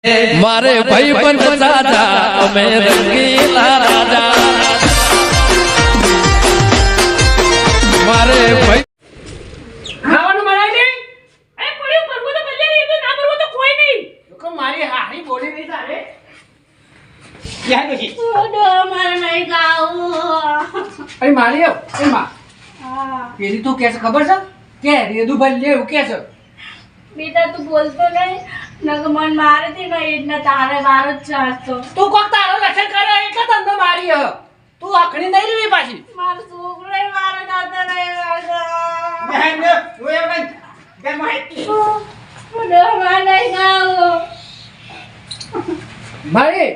मारे भाई बन राजा અમે રંગીલા રાજા મારે ભાઈ ખાવાનું બનાવી દે એ પડ્યું પરવો તો બલ્લે રહી તો ના પરવો તો કોઈ નહીં લોકો મારી હારી બોલી નહીં તારે ક્યાં ગઈ ઓડો મારે નહીં ગાવું અરે મારી આવ એ માં હા પેલી તું કે ખબર છે કે રેદુ બલ્લે એવું કે છે બેટા તું બોલતો નહીં નક મન મારે થી નહીં એટલે તારે વારો જ ચાલતો તું કોક તારો લક્ષણ કરે એટલે તને મારી હ તું આખણી નહીં રહી પાછી મારો છોકરો મારો દાદા નહીં વાગા બહેન ઓય બહેન કે માહિતી ઓડો મારે નહીં ગાવું મારી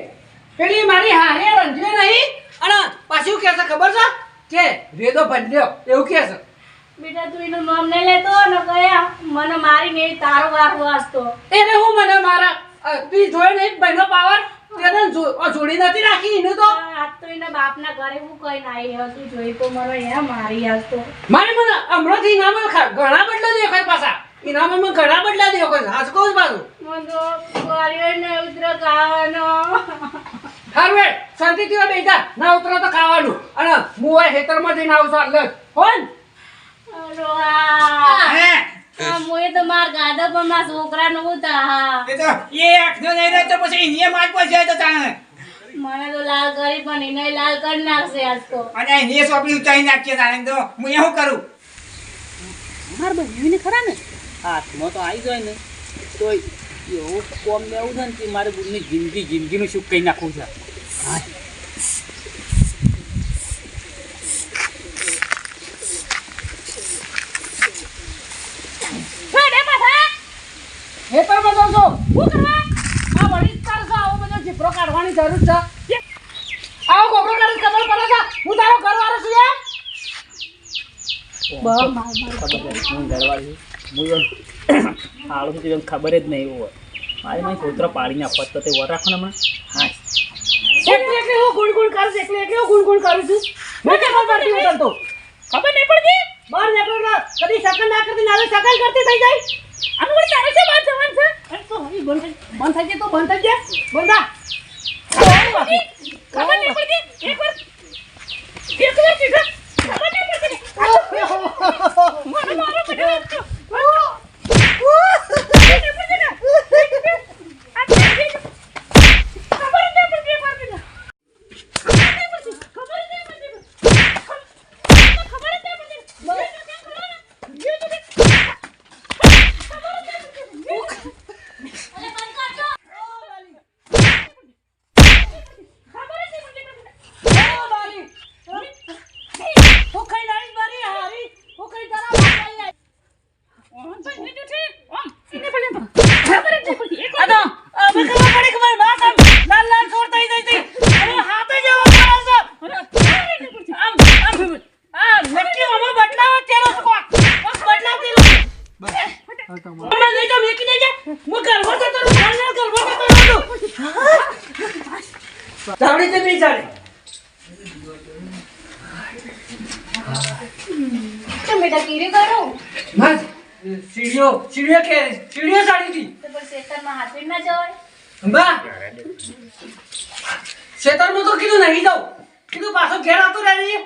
પેલી મારી હારે રંજવે નહીં અને પાછું કે છે ખબર છે કે રેદો બલ્લ્યો એવું કે છે બેટા તું એનું નામ નહીં લેતો ને કયા મને મારી નહીં તારો વારો વાસતો એને હું મને મારા તું જોઈ નહીં બહેનો પાવર તેને જોડી નથી રાખી એનું તો આજ તો એના બાપના ઘરે હું કઈ નાઈ હતું જોઈ તો મને એ મારી આવતો મારી મને હમણાંથી ઇનામ ઘણા બદલા દેખાય પાછા ઇનામમાં મને ઘણા બદલા દેખાય હાસ કહું પાછું મને તો કર્યો ને ઉતર ખાવાનો હારવે શાંતિથી બેઠા ના ઉતરો તો ખાવાનું અને હું આ ખેતરમાં જઈને આવું છું એટલે હોન મોએ તો માર ગાધો પણ માર છોકરા નું ઉતા એ તો એ આખનો નહીં રહે તો પછી ઇન્ડિયા માં જ પહોંચ્યો તો તાણે મને તો લાલ કરી પણ એને લાલ કરી નાખશે આજ તો અને ઇન્ડિયા સોપડી ઉતારી નાખીએ તાણે તો હું એ શું કરું માર બહેનને ખરા ને હાથમાં તો આવી જાય ને તો એવું કોમ લેવું છે ને કે મારે બુનની જિંદગીનું સુખ કહી નાખવું છે હા ખેતરમાં જાઉં છું શું કરવા આ વળી તાર છે આવો બધો જીપરો કાઢવાની જરૂર છે આવો ગોબરો કાઢી ખબર પડે છે હું તારો ઘરવાળો છું યાર આળું તો ખબર જ નહીં હોય મારે મારી કોતરો પાડી નાખવા તો તે વર રાખો ને હમણાં હા એકલી એકલી હું ગુણ કરું છું એકલી એકલી હું ગુણ કરું છું મેં કેમ પડતી હું તો ખબર નહીં પડતી બહાર નીકળો કદી સકન ના કરતી નાલે સકન કરતી થઈ જાય આનું વળી તારે છે બહાર જવાનું છે અરે તો હરી બંધ થઈ જાય તો બંધ થઈ જાય બંધા ખબર નહીં પડતી એકવાર કીધા ખબર નહીં પડતી મને મારો બેટા સીડીઓ સાડી હતી તો પણ શેતરમાં હાથ ના જવાય બા ખેતરમાં તો કીધું નહીં જાઉં કીધું પાછો ઘેર આવતો રહે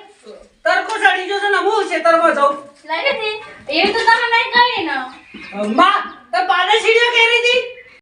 તરકો સાડી જો છે ને હું ખેતરમાં જાઉં લઈ લીધી એવી તો તમે નહીં કરી ને બા તો પાને સીડીઓ કેરી હતી